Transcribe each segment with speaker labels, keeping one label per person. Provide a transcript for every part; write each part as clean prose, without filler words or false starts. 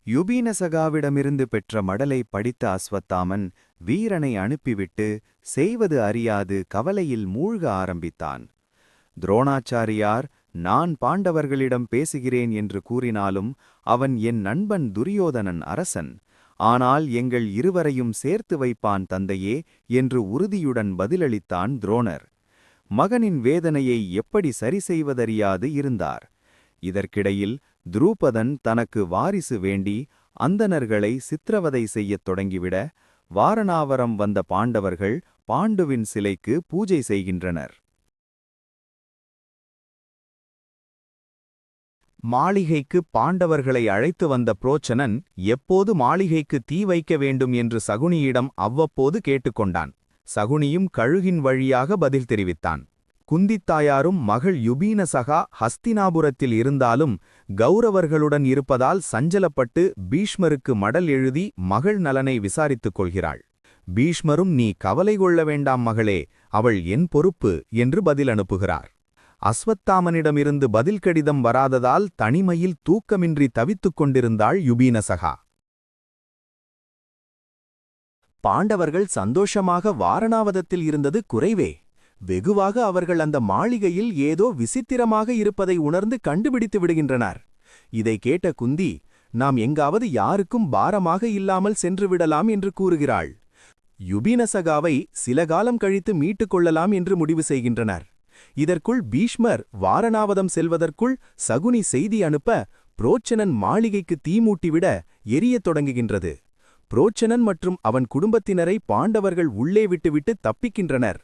Speaker 1: யுபீனசகாவிடமிருந்து பெற்ற மடலை படித்த அஸ்வத்தாமன் வீரனை அனுப்பிவிட்டு செய்வது அறியாது கவலையில் மூழ்க ஆரம்பித்தான். துரோணாச்சாரியார், நான் பாண்டவர்களிடம் பேசுகிறேன் என்று கூறினாலும் அவன் என் நண்பன் துரியோதனன் அரசன். ஆனால் எங்கள் இருவரையும் சேர்த்து வைப்பான் தந்தையே என்று உறுதியுடன் பதிலளித்தான் துரோணர். மகனின் வேதனையை எப்படி சரி செய்வதறியாது இருந்தார். இதற்கிடையில் துரூபதன் தனக்கு வாரிசு வேண்டி அந்தணர்களை சித்திரவதை செய்யத் தொடங்கிவிட, வாரணாவரம் வந்த பாண்டவர்கள் பாண்டுவின் சிலைக்கு பூஜை செய்கின்றனர். மாளிகைக்கு பாண்டவர்களை அழைத்து வந்த புரோச்சனன் எப்போது மாளிகைக்கு தீ வைக்க வேண்டும் என்று சகுனியிடம் அவ்வப்போது கேட்டுக்கொண்டான். சகுனியும் கழுகின் வழியாக பதில் தெரிவித்தான். குந்தித்தாயாரும் மகள் யுபீனசகா ஹஸ்தினாபுரத்தில் இருந்தாலும் கௌரவர்களுடன் இருப்பதால் சஞ்சலப்பட்டு பீஷ்மருக்கு மடல் எழுதி மகள் நலனை விசாரித்துக் கொள்கிறாள். பீஷ்மரும், நீ கவலை கொள்ள வேண்டாம் மகளே, அவள் என் பொறுப்பு என்று பதில் அனுப்புகிறார். அஸ்வத்தாமனிடமிருந்து பதில் கடிதம் வராததால் தனிமையில் தூக்கமின்றி தவித்துக் கொண்டிருந்தாள் யுபீனசகா. பாண்டவர்கள் சந்தோஷமாக வாரணாவதத்தில் இருந்தது குறைவே. வெகுவாக அவர்கள் அந்த மாளிகையில் ஏதோ விசித்திரமாக இருப்பதை உணர்ந்து கண்டுபிடித்து விடுகின்றனர். இதை கேட்ட குந்தி, நாம் எங்காவது யாருக்கும் பாரமாக இல்லாமல் சென்று விடலாம் என்று கூறுகிறாள். யுபீனசகாவை சில காலம் கழித்து மீட்டுக் கொள்ளலாம் என்று முடிவு செய்கின்றனர். இதற்குள் பீஷ்மர் வாரணாவதம் செல்வதற்குள் சகுனி செய்தி அனுப்ப புரோச்சனன் மாளிகைக்கு தீமூட்டிவிட எரியத் தொடங்குகின்றது. புரோச்சனன் மற்றும் அவன் குடும்பத்தினரை பாண்டவர்கள் உள்ளே விட்டுவிட்டு தப்பிக்கின்றனர்.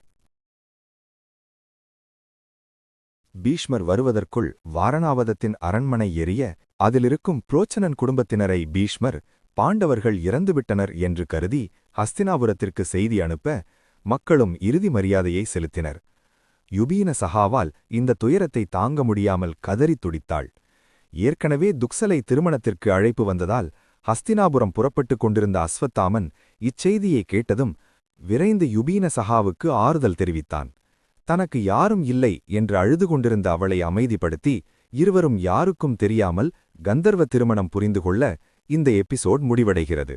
Speaker 2: பீஷ்மர் வருவதற்குள் வாரணாவதத்தின் அரண்மனை எரிய, அதிலிருக்கும் புரோச்சனன் குடும்பத்தினரை பீஷ்மர் பாண்டவர்கள் இறந்துவிட்டனர் என்று கருதி ஹஸ்தினாபுரத்திற்கு செய்தி அனுப்ப, மக்களும் இறுதி மரியாதையை செலுத்தினர். யுபீனசகாவால் இந்த துயரத்தை தாங்க முடியாமல் கதறித் துடித்தாள். ஏற்கனவே துக்சலை திருமணத்திற்கு அழைப்பு வந்ததால் ஹஸ்தினாபுரம் புறப்பட்டுக் கொண்டிருந்த அஸ்வத்தாமன் இச்செய்தியை கேட்டதும் விரைந்து யுபீனசகாவுக்கு ஆறுதல் தெரிவித்தான். தனக்கு யாரும் இல்லை என்று அழுது கொண்டிருந்த அவளை அமைதிப்படுத்தி, இருவரும் யாருக்கும் தெரியாமல் கந்தர்வ திருமணம் புரிந்து கொள்ள இந்த எபிசோட் முடிவடைகிறது.